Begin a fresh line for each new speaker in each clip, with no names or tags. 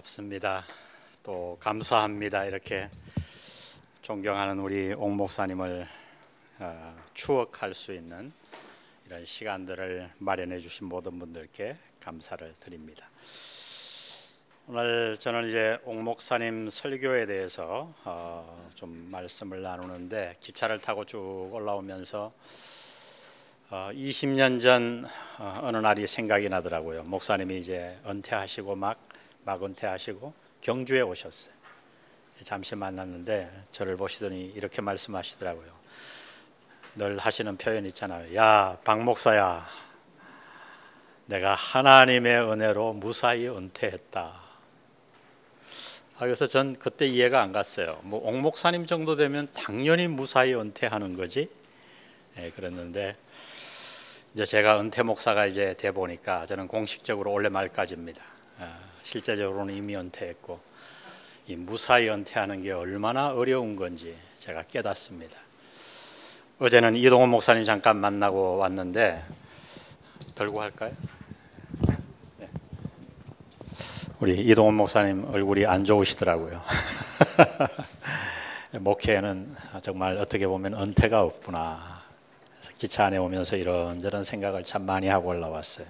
반갑습니다. 또 감사합니다. 이렇게 존경하는 우리 옥 목사님을 추억할 수 있는 이런 시간들을 마련해 주신 모든 분들께 감사를 드립니다. 오늘 저는 이제 옥 목사님 설교에 대해서 좀 말씀을 나누는데, 기차를 타고 쭉 올라오면서 20년 전 어느 날이 생각이 나더라고요. 목사님이 이제 은퇴하시고 막 은퇴하시고 경주에 오셨어요. 잠시 만났는데 저를 보시더니 이렇게 말씀하시더라고요. 늘 하시는 표현 있잖아요. 야, 박 목사야, 내가 하나님의 은혜로 무사히 은퇴했다. 그래서 전 그때 이해가 안 갔어요. 뭐 옥 목사님 정도 되면 당연히 무사히 은퇴하는 거지. 그랬는데 이제 제가 은퇴 목사가 이제 돼 보니까 저는 공식적으로 올해 말까지입니다. 실제적으로는 이미 은퇴했고, 이 무사히 은퇴하는 게 얼마나 어려운 건지 제가 깨닫습니다. 어제는 이동훈 목사님 잠깐 만나고 왔는데, 들고 할까요? 네. 우리 이동훈 목사님 얼굴이 안 좋으시더라고요. 목회에는 정말 어떻게 보면 은퇴가 없구나. 그래서 기차 안에 오면서 이런저런 생각을 참 많이 하고 올라왔어요.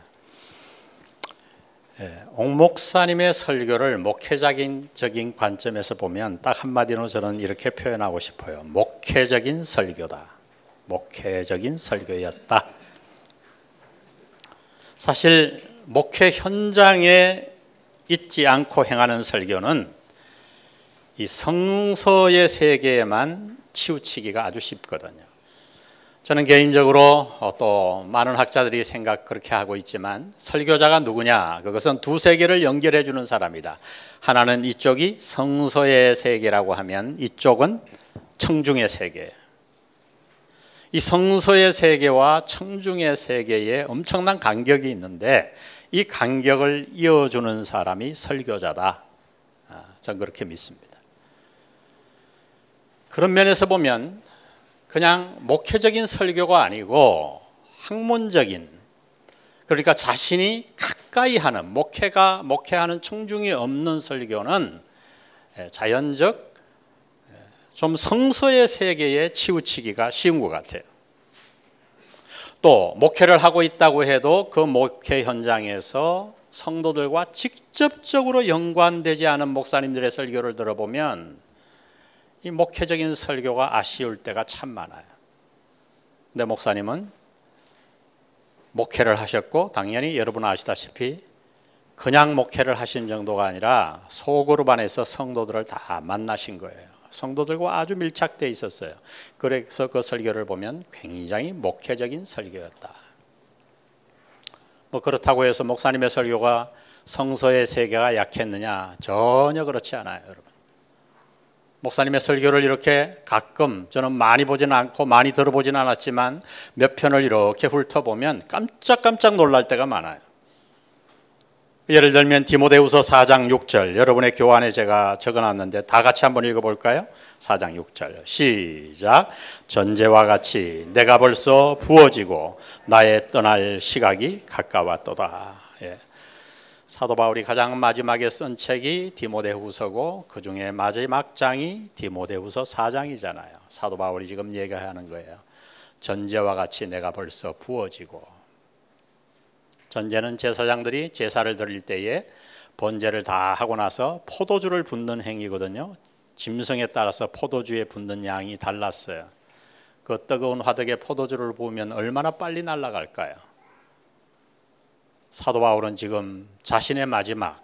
옥 목사님의 설교를 목회적인 관점에서 보면 딱 한마디로 저는 이렇게 표현하고 싶어요. 목회적인 설교다. 목회적인 설교였다. 사실 목회 현장에 있지 않고 행하는 설교는 이 성서의 세계에만 치우치기가 아주 쉽거든요. 저는 개인적으로 또 많은 학자들이 생각 그렇게 하고 있지만, 설교자가 누구냐? 그것은 두 세계를 연결해 주는 사람이다. 하나는 이쪽이 성서의 세계라고 하면 이쪽은 청중의 세계. 이 성서의 세계와 청중의 세계에 엄청난 간격이 있는데, 이 간격을 이어주는 사람이 설교자다. 저는 그렇게 믿습니다. 그런 면에서 보면 그냥 목회적인 설교가 아니고 학문적인, 그러니까 자신이 가까이 하는, 목회하는 청중이 없는 설교는 자연적 좀 성서의 세계에 치우치기가 쉬운 것 같아요. 또 목회를 하고 있다고 해도 그 목회 현장에서 성도들과 직접적으로 연관되지 않은 목사님들의 설교를 들어보면 이 목회적인 설교가 아쉬울 때가 참 많아요. 근데 목사님은 목회를 하셨고, 당연히 여러분 아시다시피 그냥 목회를 하신 정도가 아니라 소그룹 안에서 성도들을 다 만나신 거예요. 성도들과 아주 밀착되어 있었어요. 그래서 그 설교를 보면 굉장히 목회적인 설교였다. 뭐 그렇다고 해서 목사님의 설교가 성서의 세계가 약했느냐? 전혀 그렇지 않아요, 여러분. 목사님의 설교를 이렇게 가끔, 저는 많이 보지는 않고 많이 들어보지는 않았지만 몇 편을 이렇게 훑어보면 깜짝깜짝 놀랄 때가 많아요. 예를 들면 디모데후서 4장 6절, 여러분의 교환에 제가 적어놨는데 다 같이 한번 읽어볼까요? 4장 6절 시작. 전제와 같이 내가 벌써 부어지고 나의 떠날 시각이 가까웠도다. 사도 바울이 가장 마지막에 쓴 책이 디모데후서고, 그 중에 마지막 장이 디모데후서 4장이잖아요. 사도 바울이 지금 얘기하는 거예요. 전제와 같이 내가 벌써 부어지고. 전제는 제사장들이 제사를 드릴 때에 번제를 다 하고 나서 포도주를 붓는 행위거든요. 짐승에 따라서 포도주에 붓는 양이 달랐어요. 그 뜨거운 화덕에 포도주를 부으면 얼마나 빨리 날아갈까요? 사도 바울은 지금 자신의 마지막,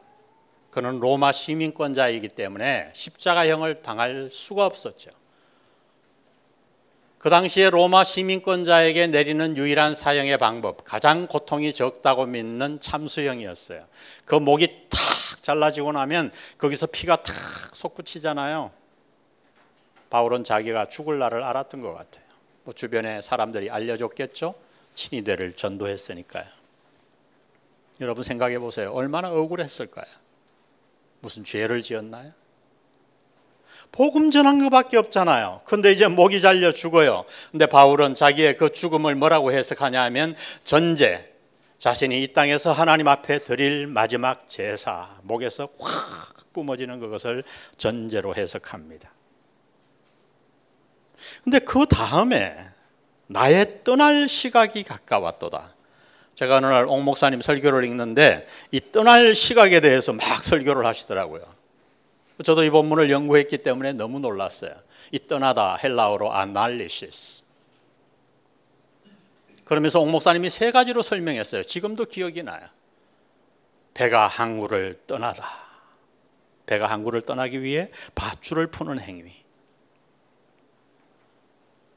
그는 로마 시민권자이기 때문에 십자가형을 당할 수가 없었죠. 그 당시에 로마 시민권자에게 내리는 유일한 사형의 방법, 가장 고통이 적다고 믿는 참수형이었어요. 그 목이 탁 잘라지고 나면 거기서 피가 탁 솟구치잖아요. 바울은 자기가 죽을 날을 알았던 것 같아요. 뭐 주변에 사람들이 알려줬겠죠. 친위대를 전도했으니까요. 여러분 생각해 보세요. 얼마나 억울했을까요? 무슨 죄를 지었나요? 복음 전한 것밖에 없잖아요. 근데 이제 목이 잘려 죽어요. 근데 바울은 자기의 그 죽음을 뭐라고 해석하냐 하면 전제, 자신이 이 땅에서 하나님 앞에 드릴 마지막 제사, 목에서 확 뿜어지는 그것을 전제로 해석합니다. 근데 그 다음에 나의 떠날 시각이 가까웠도다. 제가 어느 날 옥 목사님 설교를 읽는데 이 떠날 시각에 대해서 막 설교를 하시더라고요. 저도 이 본문을 연구했기 때문에 너무 놀랐어요. 이 떠나다 헬라어로 아날리시스. 그러면서 옥 목사님이 세 가지로 설명했어요. 지금도 기억이 나요. 배가 항구를 떠나다. 배가 항구를 떠나기 위해 밧줄을 푸는 행위.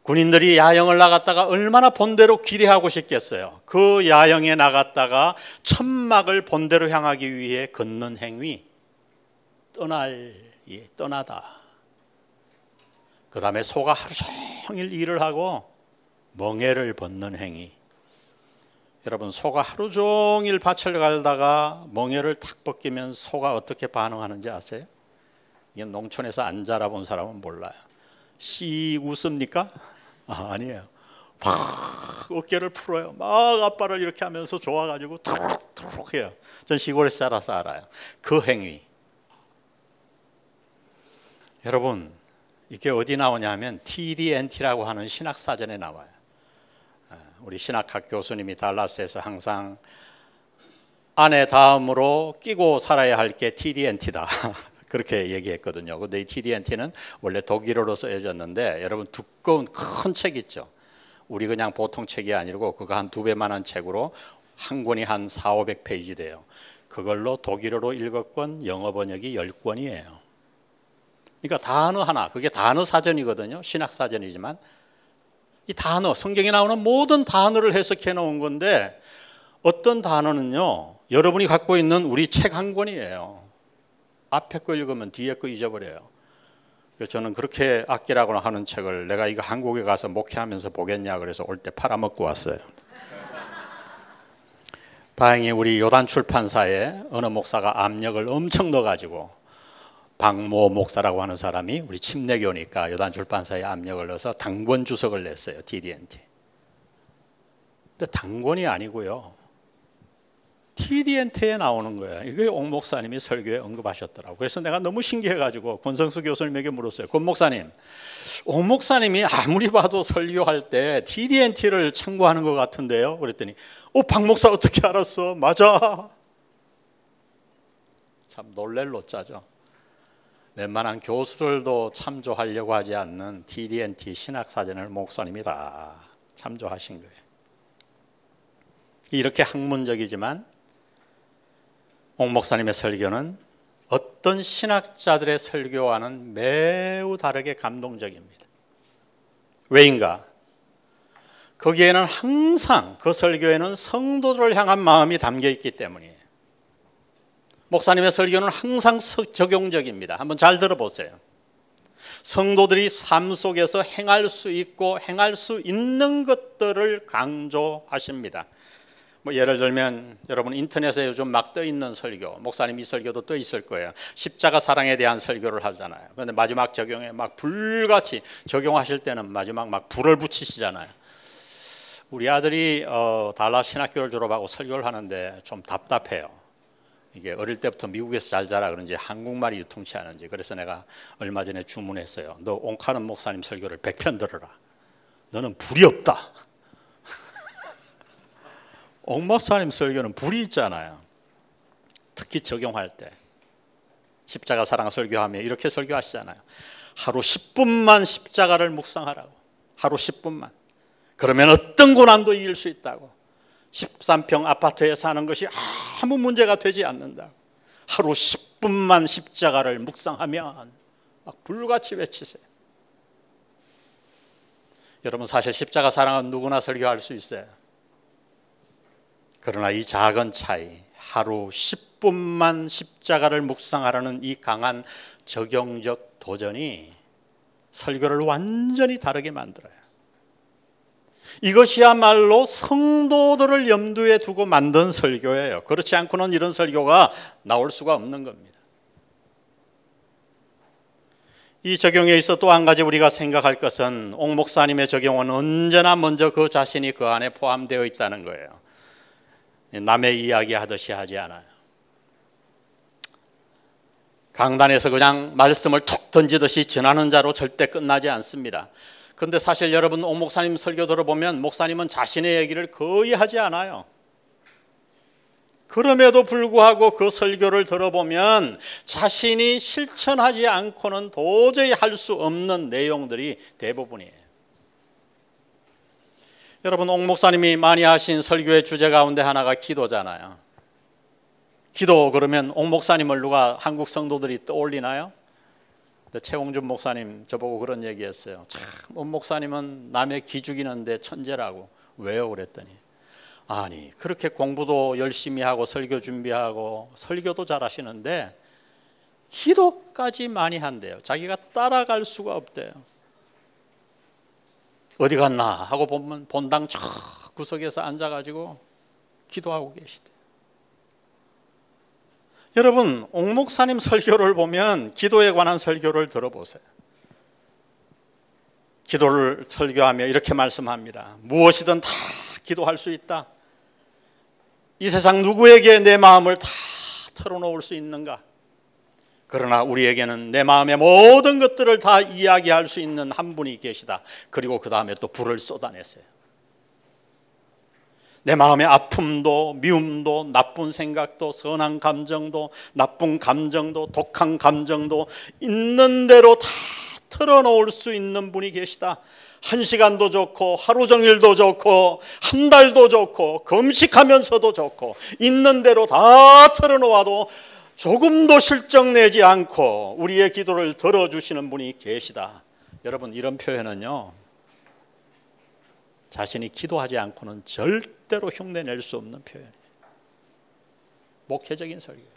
군인들이 야영을 나갔다가 얼마나 본대로 기대하고 싶겠어요. 그 야영에 나갔다가 천막을 본대로 향하기 위해 걷는 행위. 떠나다. 그 다음에 소가 하루 종일 일을 하고 멍에를 벗는 행위. 여러분, 소가 하루 종일 밭을 갈다가 멍에를 탁 벗기면 소가 어떻게 반응하는지 아세요? 이게 농촌에서 안 자라본 사람은 몰라요. 씩 웃습니까? 아니에요. 막 어깨를 풀어요. 막 앞발을 이렇게 하면서 좋아가지고 툭툭 해요. 전 시골에서 자라서 알아요. 그 행위. 여러분, 이게 어디 나오냐면 TDNT라고 하는 신학사전에 나와요. 우리 신학학 교수님이 달라스에서 항상 아내 다음으로 끼고 살아야 할 게 TDNT다. 그렇게 얘기했거든요. 근데 이 TDNT는 원래 독일어로 쓰여졌는데 여러분 두꺼운 큰 책 있죠. 우리 그냥 보통 책이 아니고 그거 한 2배만한 책으로 한 권이 한 400~500페이지 돼요. 그걸로 독일어로 7권, 영어 번역이 10권이에요. 그러니까 단어 하나, 그게 단어 사전이거든요. 신학 사전이지만 이 단어, 성경에 나오는 모든 단어를 해석해 놓은 건데 어떤 단어는요, 여러분이 갖고 있는 우리 책 한 권이에요. 앞에 거 읽으면 뒤에 거 잊어버려요. 그래서 저는 그렇게 아끼라고 하는 책을 내가 이거 한국에 가서 목회하면서 보겠냐 그래서 올 때 팔아먹고 왔어요. 다행히 우리 요단 출판사에 어느 목사가 압력을 엄청 넣어가지고 박모 목사라고 하는 사람이 우리 침례교니까 요단 출판사에 압력을 넣어서 당권 주석을 냈어요. TDNT. 근데 당권이 아니고요. TDNT에 나오는 거예요. 이게 옥 목사님이 설교에 언급하셨더라고요. 그래서 내가 너무 신기해가지고 권성수 교수님에게 물었어요. 권 목사님, 옥 목사님이 아무리 봐도 설교할 때 TDNT를 참고하는 것 같은데요. 그랬더니 박 목사 어떻게 알았어? 맞아. 참 놀랄 노짜죠. 웬만한 교수들도 참조하려고 하지 않는 TDNT 신학사전을 목사님이 다 참조하신 거예요. 이렇게 학문적이지만 옥 목사님의 설교는 어떤 신학자들의 설교와는 매우 다르게 감동적입니다. 왜인가? 거기에는 항상 그 설교에는 성도들을 향한 마음이 담겨 있기 때문이에요. 목사님의 설교는 항상 적용적입니다. 한번 잘 들어보세요. 성도들이 삶 속에서 행할 수 있고 행할 수 있는 것들을 강조하십니다. 예를 들면 여러분 인터넷에 요즘 막 떠 있는 설교, 목사님 이 설교도 떠 있을 거예요. 십자가 사랑에 대한 설교를 하잖아요. 그런데 마지막 적용에 막 불같이 적용하실 때는 마지막 막 불을 붙이시잖아요. 우리 아들이 달라스 신학교를 졸업하고 설교를 하는데 좀 답답해요. 이게 어릴 때부터 미국에서 잘 자라 그런지 한국말이 유통치 않은지. 그래서 내가 얼마 전에 주문했어요. 너 옹카는 목사님 설교를 100편 들어라. 너는 불이 없다. 옥 목사님 설교는 불이 있잖아요. 특히 적용할 때 십자가 사랑 설교하며 이렇게 설교하시잖아요. 하루 10분만 십자가를 묵상하라고. 하루 10분만. 그러면 어떤 고난도 이길 수 있다고. 13평 아파트에 사는 것이 아무 문제가 되지 않는다. 하루 10분만 십자가를 묵상하면 막 불같이 외치세요. 여러분 사실 십자가 사랑은 누구나 설교할 수 있어요. 그러나 이 작은 차이, 하루 10분만 십자가를 묵상하라는 이 강한 적용적 도전이 설교를 완전히 다르게 만들어요. 이것이야말로 성도들을 염두에 두고 만든 설교예요. 그렇지 않고는 이런 설교가 나올 수가 없는 겁니다. 이 적용에 있어 또 한 가지 우리가 생각할 것은 옥 목사님의 적용은 언제나 먼저 그 자신이 그 안에 포함되어 있다는 거예요. 남의 이야기 하듯이 하지 않아요. 강단에서 그냥 말씀을 툭 던지듯이 전하는 자로 절대 끝나지 않습니다. 그런데 사실 여러분 옥 목사님 설교 들어보면 목사님은 자신의 얘기를 거의 하지 않아요. 그럼에도 불구하고 그 설교를 들어보면 자신이 실천하지 않고는 도저히 할 수 없는 내용들이 대부분이에요. 여러분 옥 목사님이 많이 하신 설교의 주제 가운데 하나가 기도잖아요. 기도 그러면 옥 목사님을 누가 한국 성도들이 떠올리나요? 최홍준 목사님 저보고 그런 얘기했어요. 참 옥 목사님은 남의 기죽이는데 천재라고. 왜요? 그랬더니 아니 그렇게 공부도 열심히 하고 설교 준비하고 설교도 잘하시는데 기도까지 많이 한대요. 자기가 따라갈 수가 없대요. 어디 갔나 하고 보면 본당 저 구석에서 앉아가지고 기도하고 계시대요. 여러분 옥 목사님 설교를 보면 기도에 관한 설교를 들어보세요. 기도를 설교하며 이렇게 말씀합니다. 무엇이든 다 기도할 수 있다. 이 세상 누구에게 내 마음을 다 털어놓을 수 있는가? 그러나 우리에게는 내 마음의 모든 것들을 다 이야기할 수 있는 한 분이 계시다. 그리고 그 다음에 또 불을 쏟아내세요. 내 마음의 아픔도 미움도 나쁜 생각도 선한 감정도 나쁜 감정도 독한 감정도 있는 대로 다 털어놓을 수 있는 분이 계시다. 1시간도 좋고 하루 종일도 좋고 한 달도 좋고 금식하면서도 좋고 있는 대로 다 털어놓아도 조금도 실정내지 않고 우리의 기도를 들어주시는 분이 계시다. 여러분 이런 표현은요 자신이 기도하지 않고는 절대로 흉내낼 수 없는 표현이에요. 목회적인 설교예요.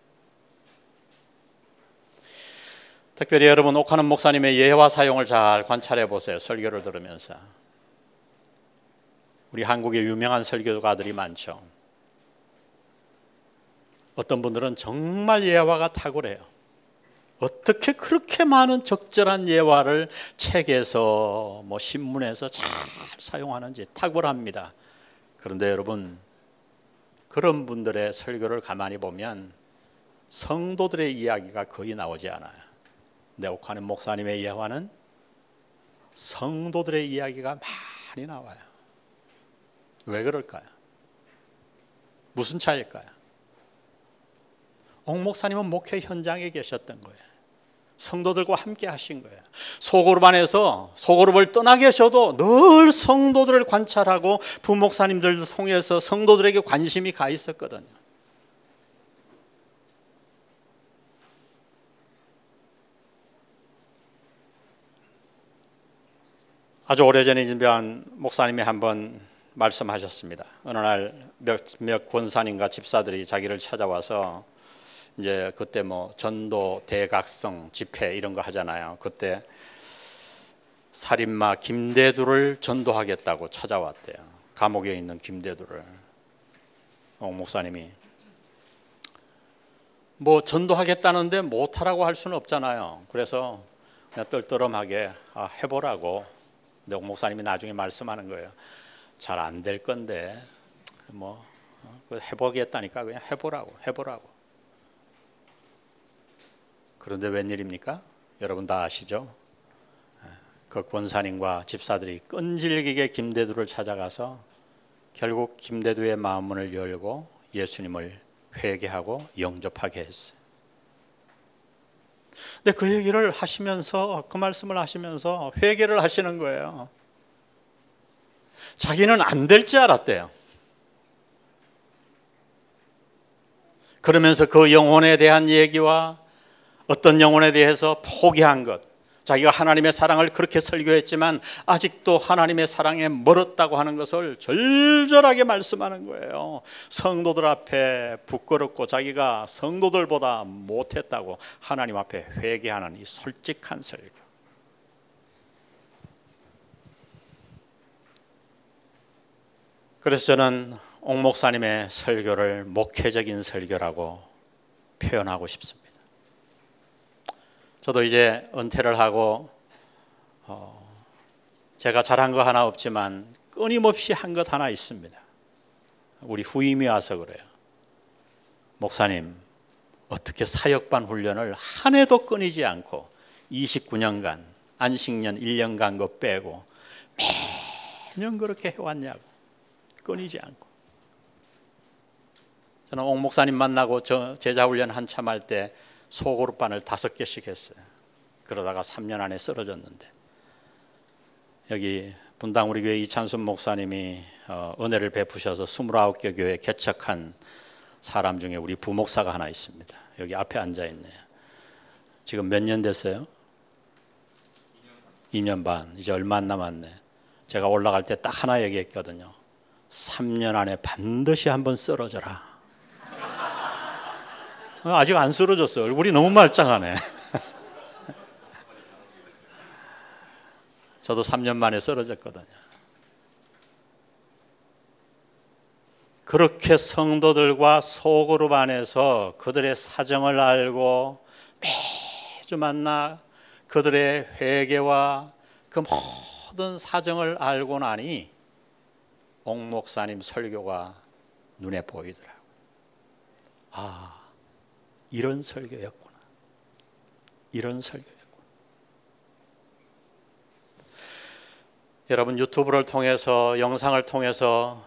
특별히 여러분 옥하는 목사님의 예화 사용을 잘 관찰해 보세요. 설교를 들으면서. 우리 한국에 유명한 설교가들이 많죠. 어떤 분들은 정말 예화가 탁월해요. 어떻게 그렇게 많은 적절한 예화를 책에서 신문에서 잘 사용하는지 탁월합니다. 그런데 여러분 그런 분들의 설교를 가만히 보면 성도들의 이야기가 거의 나오지 않아요. 근데 옥하는 목사님의 예화는 성도들의 이야기가 많이 나와요. 왜 그럴까요? 무슨 차이일까요? 옥 목사님은 목회 현장에 계셨던 거예요. 성도들과 함께 하신 거예요. 소그룹 안에서 소그룹을 떠나 계셔도 늘 성도들을 관찰하고 부목사님들을 통해서 성도들에게 관심이 가 있었거든요. 아주 오래전에 인배한 목사님이 한번 말씀하셨습니다. 어느 날 몇 권사님과 집사들이 자기를 찾아와서 이제 그때 전도 대각성 집회 이런 거 하잖아요. 그때 살인마 김대두를 전도하겠다고 찾아왔대요. 감옥에 있는 김대두를. 옥 목사님이 전도하겠다는데 못하라고 할 수는 없잖아요. 그래서 그냥 떨떠름하게 해보라고. 근데 옥 목사님이 나중에 말씀하는 거예요. 잘 안 될 건데 해보겠다니까 그냥 해보라고. 그런데 웬일입니까? 여러분 다 아시죠? 그 권사님과 집사들이 끈질기게 김대두를 찾아가서 결국 김대두의 마음문을 열고 예수님을 회개하고 영접하게 했어요. 근데 그 얘기를 하시면서 그 말씀을 하시면서 회개를 하시는 거예요. 자기는 안 될 줄 알았대요. 그러면서 그 영혼에 대한 얘기와 어떤 영혼에 대해서 포기한 것, 자기가 하나님의 사랑을 그렇게 설교했지만 아직도 하나님의 사랑에 멀었다고 하는 것을 절절하게 말씀하는 거예요. 성도들 앞에 부끄럽고 자기가 성도들보다 못했다고 하나님 앞에 회개하는 이 솔직한 설교. 그래서 저는 옥 목사님의 설교를 목회적인 설교라고 표현하고 싶습니다. 저도 이제 은퇴를 하고 제가 잘한 거 하나 없지만 끊임없이 한 것 하나 있습니다. 우리 후임이 와서 그래요. 목사님, 어떻게 사역반 훈련을 한 해도 끊이지 않고 29년간 안식년 1년간 거 빼고 매년 그렇게 해왔냐고. 끊이지 않고. 저는 옥 목사님 만나고 제자 훈련 한참 할 때 소그룹반을 5개씩 했어요. 그러다가 3년 안에 쓰러졌는데, 여기 분당 우리 교회 이찬순 목사님이 은혜를 베푸셔서 29개 교회 개척한 사람 중에 우리 부목사가 하나 있습니다. 여기 앞에 앉아있네요. 지금 몇 년 됐어요? 2년 반. 이제 얼마 안 남았네. 제가 올라갈 때 딱 하나 얘기했거든요. 3년 안에 반드시 한번 쓰러져라. 아직 안 쓰러졌어요. 얼굴이 너무 말짱하네. 저도 3년 만에 쓰러졌거든요. 그렇게 성도들과 소그룹 안에서 그들의 사정을 알고 매주 만나 그들의 회개와 그 모든 사정을 알고 나니 옥 목사님 설교가 눈에 보이더라고요. 아, 이런 설교였구나. 이런 설교였구나. 여러분, 유튜브를 통해서, 영상을 통해서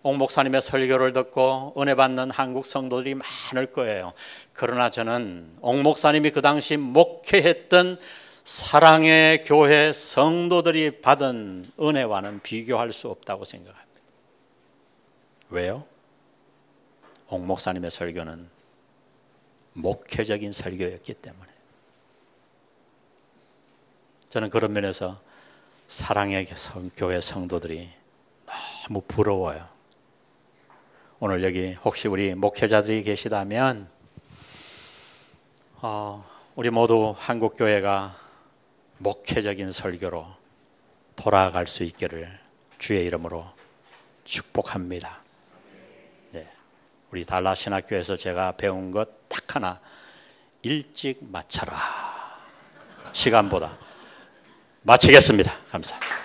옥 목사님의 설교를 듣고 은혜 받는 한국 성도들이 많을 거예요. 그러나 저는 옥 목사님이 그 당시 목회했던 사랑의 교회 성도들이 받은 은혜와는 비교할 수 없다고 생각합니다. 왜요? 옥 목사님의 설교는 목회적인 설교였기 때문에. 저는 그런 면에서 사랑의 교회 성도들이 너무 부러워요. 오늘 여기 혹시 우리 목회자들이 계시다면 우리 모두 한국교회가 목회적인 설교로 돌아갈 수 있기를 주의 이름으로 축복합니다. 네, 우리 달라신학교에서 제가 배운 것 딱 하나, 일찍 마쳐라. 시간보다. 마치겠습니다. 감사합니다.